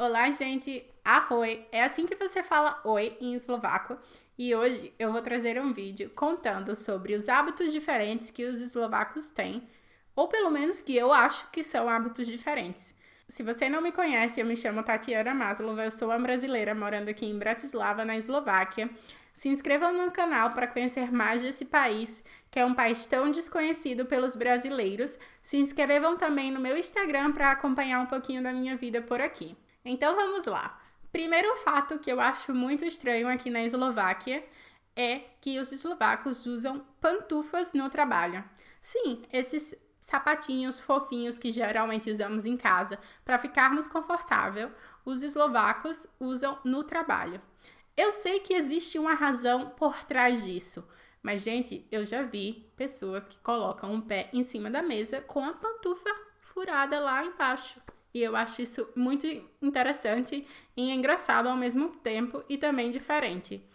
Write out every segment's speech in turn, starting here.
Olá, gente! Ahoj! É assim que você fala oi em eslovaco. E hoje eu vou trazer um vídeo contando sobre os hábitos diferentes que os eslovacos têm, ou pelo menos que eu acho que são hábitos diferentes. Se você não me conhece, eu me chamo Tatiana Maslova, eu sou uma brasileira morando aqui em Bratislava, na Eslováquia. Se inscreva no canal para conhecer mais desse país, que é um país tão desconhecido pelos brasileiros. Se inscrevam também no meu Instagram para acompanhar um pouquinho da minha vida por aqui. Então vamos lá. Primeiro fato que eu acho muito estranho aqui na Eslováquia é que os eslovacos usam pantufas no trabalho. Sim, esses sapatinhos fofinhos que geralmente usamos em casa para ficarmos confortável, os eslovacos usam no trabalho. Eu sei que existe uma razão por trás disso, mas, gente, eu já vi pessoas que colocam um pé em cima da mesa com a pantufa furada lá embaixo. E eu acho isso muito interessante e engraçado ao mesmo tempo e também diferente.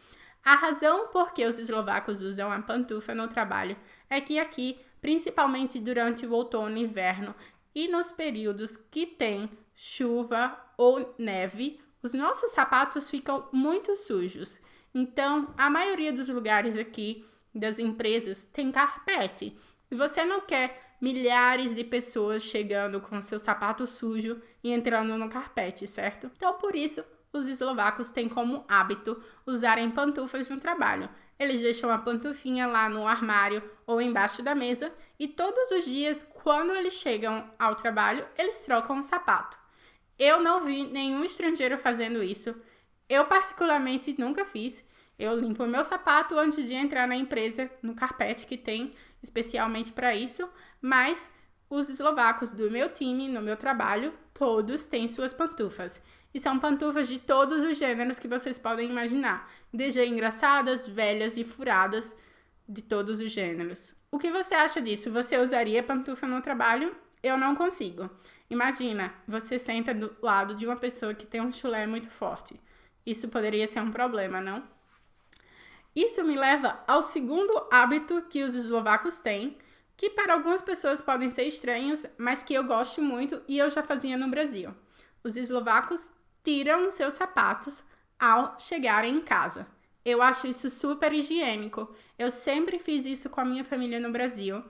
A razão por que os eslovacos usam a pantufa no trabalho é que aqui, principalmente durante o outono e inverno e nos períodos que tem chuva ou neve, os nossos sapatos ficam muito sujos. Então, a maioria dos lugares aqui, das empresas, tem carpete. E você não quer milhares de pessoas chegando com seu sapato sujo e entrando no carpete, certo? Então, por isso, os eslovacos têm como hábito usarem pantufas no trabalho. Eles deixam a pantufinha lá no armário ou embaixo da mesa e todos os dias, quando eles chegam ao trabalho, eles trocam o sapato. Eu não vi nenhum estrangeiro fazendo isso. Eu, particularmente, nunca fiz. Eu limpo o meu sapato antes de entrar na empresa, no carpete que tem especialmente para isso, mas os eslovacos do meu time, no meu trabalho, todos têm suas pantufas. E são pantufas de todos os gêneros que vocês podem imaginar, desde engraçadas, velhas e furadas, de todos os gêneros. O que você acha disso? Você usaria pantufa no trabalho? Eu não consigo. Imagina, você senta do lado de uma pessoa que tem um chulé muito forte. Isso poderia ser um problema, não? Isso me leva ao segundo hábito que os eslovacos têm, que para algumas pessoas podem ser estranhos, mas que eu gosto muito e eu já fazia no Brasil. Os eslovacos tiram seus sapatos ao chegarem em casa. Eu acho isso super higiênico. Eu sempre fiz isso com a minha família no Brasil.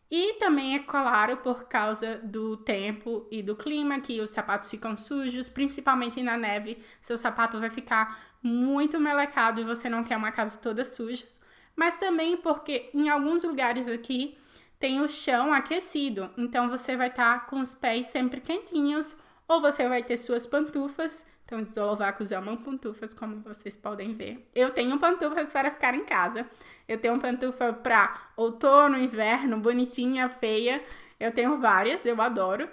E também é claro por causa do tempo e do clima que os sapatos ficam sujos, principalmente na neve. Seu sapato vai ficar muito melecado e você não quer uma casa toda suja. Mas também porque em alguns lugares aqui tem o chão aquecido, então você vai estar com os pés sempre quentinhos ou você vai ter suas pantufas. Então, os eslovacos amam pantufas, como vocês podem ver. Eu tenho pantufas para ficar em casa. Eu tenho pantufa para outono, inverno, bonitinha, feia. Eu tenho várias, eu adoro.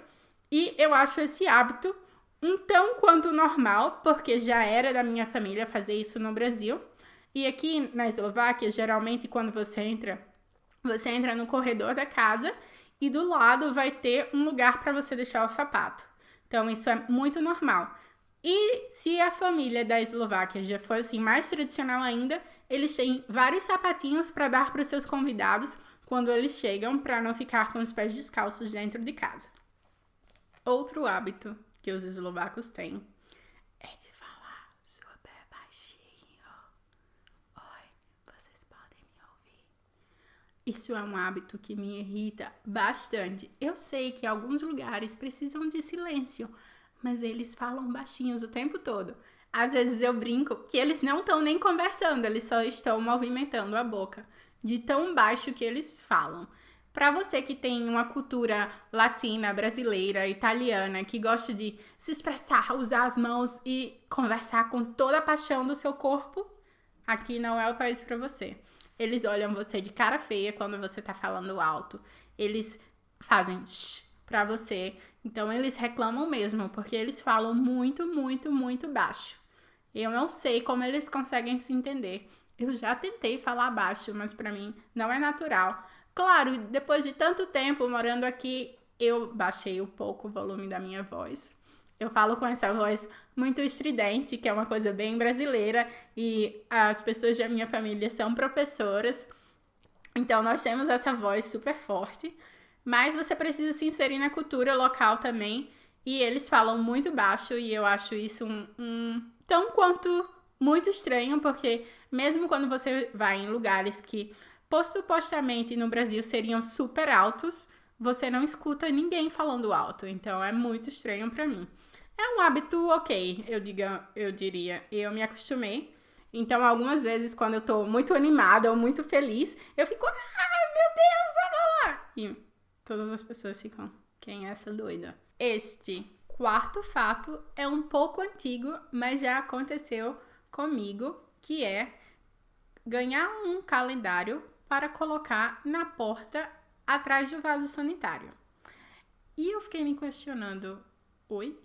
E eu acho esse hábito um tão quanto normal, porque já era da minha família fazer isso no Brasil. E aqui na Eslováquia, geralmente quando você entra no corredor da casa e do lado vai ter um lugar para você deixar o sapato. Então, isso é muito normal. E se a família da Eslováquia já for assim mais tradicional ainda, eles têm vários sapatinhos para dar para os seus convidados quando eles chegam, para não ficar com os pés descalços dentro de casa. Outro hábito que os eslovacos têm é de falar super baixinho. Oi, vocês podem me ouvir? Isso é um hábito que me irrita bastante. Eu sei que alguns lugares precisam de silêncio, mas eles falam baixinhos o tempo todo. Às vezes eu brinco que eles não estão nem conversando, eles só estão movimentando a boca, de tão baixo que eles falam. Para você que tem uma cultura latina, brasileira, italiana, que gosta de se expressar, usar as mãos e conversar com toda a paixão do seu corpo, aqui não é o país para você. Eles olham você de cara feia quando você tá falando alto. Eles fazem shh pra você. Então, eles reclamam mesmo, porque eles falam muito, muito, muito baixo. Eu não sei como eles conseguem se entender. Eu já tentei falar baixo, mas pra mim não é natural. Claro, depois de tanto tempo morando aqui, eu baixei um pouco o volume da minha voz. Eu falo com essa voz muito estridente, que é uma coisa bem brasileira, e as pessoas da minha família são professoras, então nós temos essa voz super forte, mas você precisa se inserir na cultura local também e eles falam muito baixo e eu acho isso tão quanto muito estranho, porque mesmo quando você vai em lugares que supostamente no Brasil seriam super altos, você não escuta ninguém falando alto, então é muito estranho pra mim. É um hábito ok, eu diria. Eu me acostumei. Então, algumas vezes, quando eu tô muito animada ou muito feliz, eu fico, meu Deus, olha lá! E todas as pessoas ficam, quem é essa doida? Este quarto fato é um pouco antigo, mas já aconteceu comigo, que é ganhar um calendário para colocar na porta atrás do vaso sanitário. E eu fiquei me questionando, oi?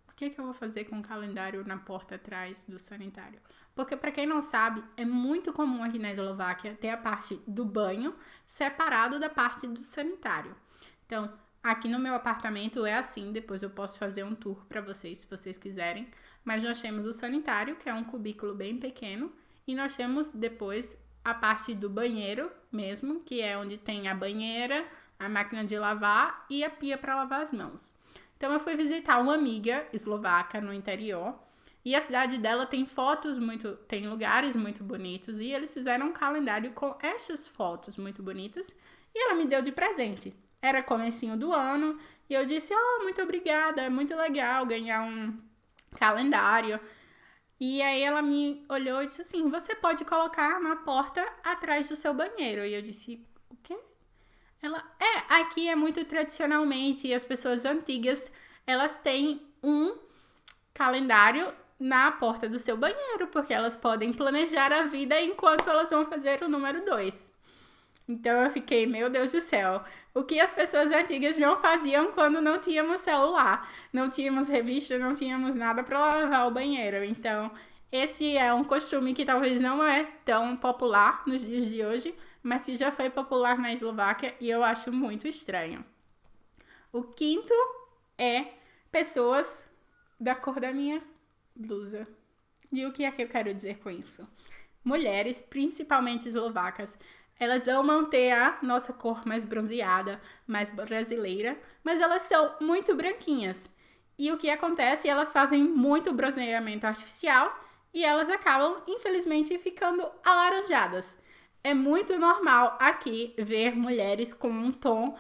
O que eu vou fazer com o calendário na porta atrás do sanitário? Porque, para quem não sabe, é muito comum aqui na Eslováquia ter a parte do banho separado da parte do sanitário. Então, aqui no meu apartamento é assim, depois eu posso fazer um tour para vocês, se vocês quiserem. Mas nós temos o sanitário, que é um cubículo bem pequeno, e nós temos depois a parte do banheiro mesmo, que é onde tem a banheira, a máquina de lavar e a pia para lavar as mãos. Então eu fui visitar uma amiga eslovaca no interior e a cidade dela tem tem lugares muito bonitos e eles fizeram um calendário com estas fotos muito bonitas e ela me deu de presente. Era comecinho do ano e eu disse, muito obrigada, é muito legal ganhar um calendário. E aí ela me olhou e disse assim, você pode colocar na porta atrás do seu banheiro. E eu disse, o quê? Ela, aqui é muito tradicionalmente, as pessoas antigas, elas têm um calendário na porta do seu banheiro, porque elas podem planejar a vida enquanto elas vão fazer o número 2. Então eu fiquei, meu Deus do céu, o que as pessoas antigas não faziam quando não tínhamos celular, não tínhamos revista, não tínhamos nada para lavar o banheiro. Então, esse é um costume que talvez não é tão popular nos dias de hoje, mas que já foi popular na Eslováquia e eu acho muito estranho. O quinto é pessoas da cor da minha blusa. E o que é que eu quero dizer com isso? Mulheres, principalmente eslovacas, elas amam ter a nossa cor mais bronzeada, mais brasileira, mas elas são muito branquinhas. E o que acontece? Elas fazem muito bronzeamento artificial e elas acabam, infelizmente, ficando alaranjadas. É muito normal aqui ver mulheres com um tom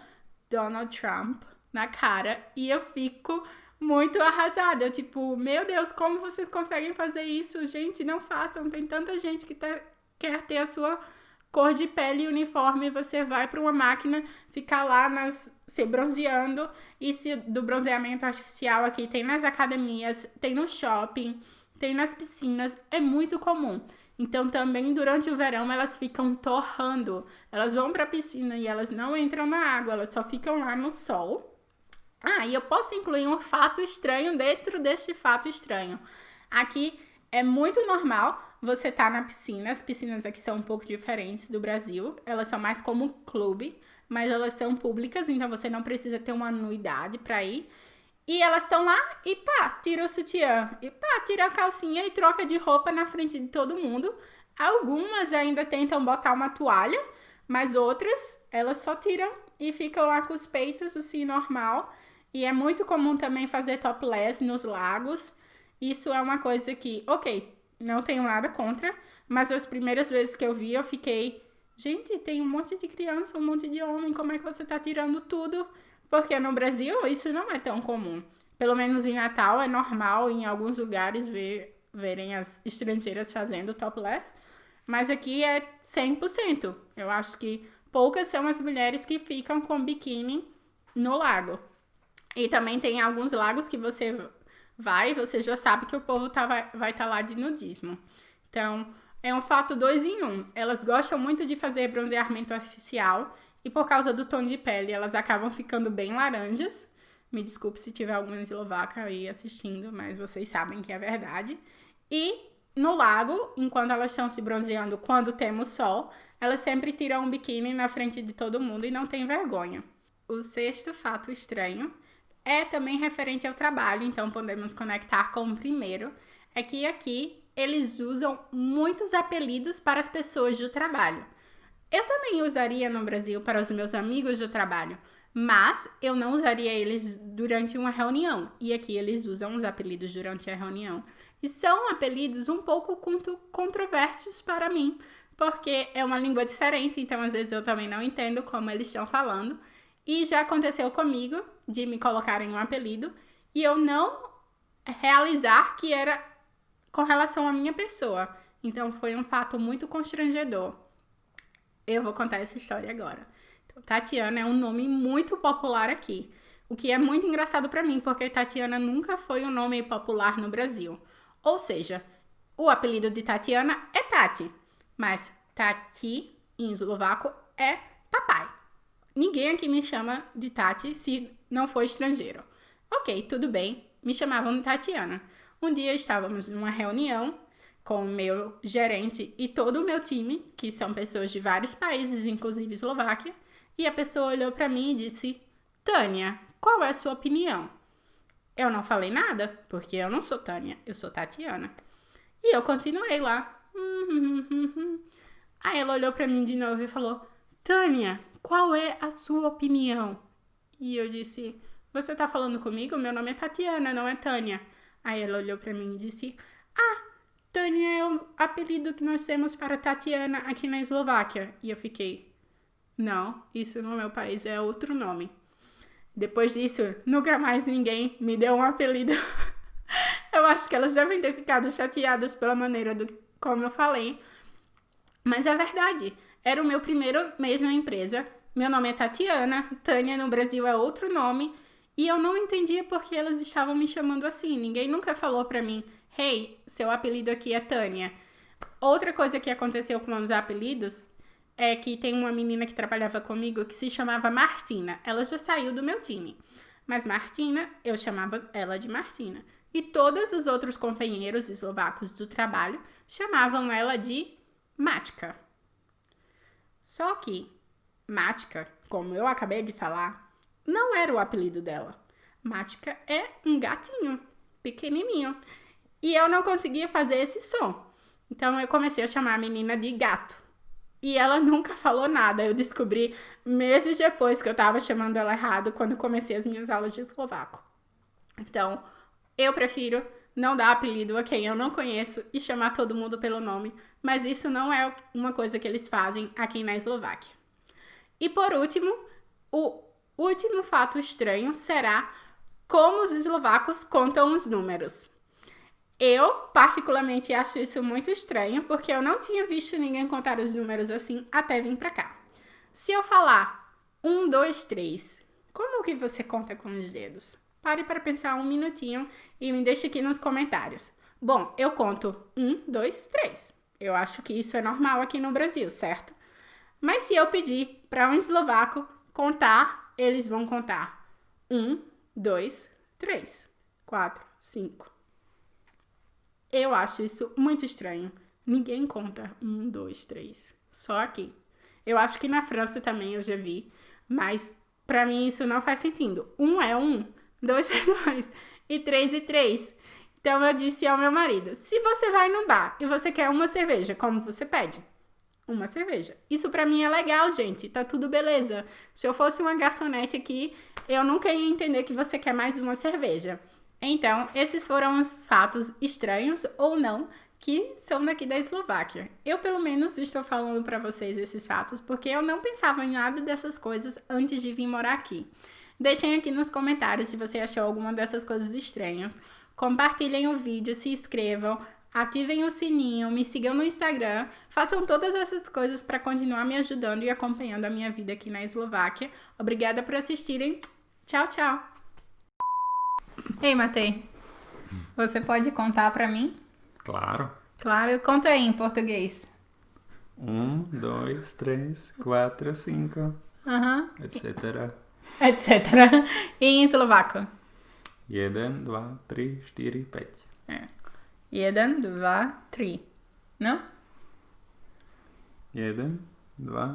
Donald Trump na cara e eu fico muito arrasada. Eu tipo, meu Deus, como vocês conseguem fazer isso? Gente, não façam. Tem tanta gente que quer ter a sua cor de pele uniforme, você vai para uma máquina, ficar lá se bronzeando, e do bronzeamento artificial aqui tem nas academias, tem no shopping, tem nas piscinas, é muito comum. Então também durante o verão elas ficam torrando, elas vão para a piscina e elas não entram na água, elas só ficam lá no sol. E eu posso incluir um fato estranho dentro desse fato estranho. Aqui é muito normal você tá na piscina. As piscinas aqui são um pouco diferentes do Brasil. Elas são mais como clube, mas elas são públicas, então você não precisa ter uma anuidade para ir. E elas estão lá e tira o sutiã. E tira a calcinha e troca de roupa na frente de todo mundo. Algumas ainda tentam botar uma toalha, mas outras, elas só tiram e ficam lá com os peitos assim, normal. E é muito comum também fazer topless nos lagos. Isso é uma coisa que, não tenho nada contra, mas as primeiras vezes que eu vi, eu fiquei, gente, tem um monte de criança, um monte de homem, como é que você tá tirando tudo? Porque no Brasil isso não é tão comum. Pelo menos em Natal é normal em alguns lugares verem as estrangeiras fazendo topless, mas aqui é 100%. Eu acho que poucas são as mulheres que ficam com biquíni no lago. E também tem alguns lagos que você você já sabe que o povo vai estar lá de nudismo. Então, é um fato 2 em 1. Elas gostam muito de fazer bronzeamento artificial e por causa do tom de pele, elas acabam ficando bem laranjas. Me desculpe se tiver alguma eslovaca aí assistindo, mas vocês sabem que é verdade. E no lago, enquanto elas estão se bronzeando, quando temos sol, elas sempre tiram um biquíni na frente de todo mundo e não tem vergonha. O sexto fato estranho é também referente ao trabalho, então podemos conectar com o primeiro, é que aqui eles usam muitos apelidos para as pessoas do trabalho. Eu também usaria no Brasil para os meus amigos do trabalho, Mas eu não usaria eles durante uma reunião. E aqui eles usam os apelidos durante a reunião. E são apelidos um pouco controversos para mim, porque é uma língua diferente, então às vezes eu também não entendo como eles estão falando. E já aconteceu comigo de me colocarem um apelido e eu não realizar que era com relação à minha pessoa. Então foi um fato muito constrangedor. Eu vou contar essa história agora. Então, Tatiana é um nome muito popular aqui, o que é muito engraçado para mim, porque Tatiana nunca foi um nome popular no Brasil. Ou seja, o apelido de Tatiana é Tati, mas Tati em eslovaco é papai. Ninguém aqui me chama de Tati se não for estrangeiro. Ok, tudo bem, me chamavam de Tatiana. Um dia estávamos numa reunião com o meu gerente e todo o meu time, que são pessoas de vários países, inclusive Eslováquia, e a pessoa olhou para mim e disse: Tânia, qual é a sua opinião? Eu não falei nada, porque eu não sou Tânia, eu sou Tatiana. E eu continuei lá. Aí ela olhou para mim de novo e falou: Tânia, qual é a sua opinião? E eu disse: você tá falando comigo? Meu nome é Tatiana, não é Tânia. Aí ela olhou para mim e disse: Tânia é o apelido que nós temos para Tatiana aqui na Eslováquia. E eu fiquei: não, isso no meu país é outro nome. Depois disso, nunca mais ninguém me deu um apelido. Eu acho que elas devem ter ficado chateadas pela maneira como eu falei. Mas é verdade. Era o meu primeiro mês na empresa. Meu nome é Tatiana. Tânia no Brasil é outro nome. E eu não entendia porque elas estavam me chamando assim. Ninguém nunca falou pra mim: hey, seu apelido aqui é Tânia. Outra coisa que aconteceu com os apelidos é que tem uma menina que trabalhava comigo que se chamava Martina. Ela já saiu do meu time. Mas Martina, eu chamava ela de Martina. E todos os outros companheiros eslovacos do trabalho chamavam ela de Matka. Só que Matka, como eu acabei de falar, não era o apelido dela. Matka é um gatinho pequenininho. E eu não conseguia fazer esse som. Então eu comecei a chamar a menina de gato. E ela nunca falou nada. Eu descobri meses depois que eu tava chamando ela errado quando comecei as minhas aulas de eslovaco. Então, eu prefiro não dar apelido a quem eu não conheço e chamar todo mundo pelo nome, mas isso não é uma coisa que eles fazem aqui na Eslováquia. E por último, o último fato estranho será como os eslovacos contam os números. Eu, particularmente, acho isso muito estranho, porque eu não tinha visto ninguém contar os números assim até vir pra cá. Se eu falar 1, 2, 3, como que você conta com os dedos? Pare para pensar um minutinho e me deixe aqui nos comentários. Bom, eu conto 1, 2, 3. Eu acho que isso é normal aqui no Brasil, certo? Mas se eu pedir para um eslovaco contar, eles vão contar 1, 2, 3, 4, 5. Eu acho isso muito estranho. Ninguém conta 1, 2, 3. Só aqui. Eu acho que na França também eu já vi, mas pra mim isso não faz sentido. 1 é 1, 2 é 2 e 3 é 3. Então eu disse ao meu marido: se você vai num bar e você quer uma cerveja, como você pede? Uma cerveja. Isso pra mim é legal, gente. Tá tudo beleza. Se eu fosse uma garçonete aqui, eu nunca ia entender que você quer mais uma cerveja. Então, esses foram os fatos estranhos ou não que são daqui da Eslováquia. Eu, pelo menos, estou falando para vocês esses fatos porque eu não pensava em nada dessas coisas antes de vir morar aqui. Deixem aqui nos comentários se você achou alguma dessas coisas estranhas. Compartilhem o vídeo, se inscrevam, ativem o sininho, me sigam no Instagram. Façam todas essas coisas para continuar me ajudando e acompanhando a minha vida aqui na Eslováquia. Obrigada por assistirem. Tchau, tchau! Ei, Matei, você pode contar pra mim? Claro. Claro, conta aí em português. 1, 2, 3, 4, 5, Aham. etc. Etc. E em eslovaco? 1, 2, 3, 4, 5. É. 1, 2, 3. Não? 1, 2,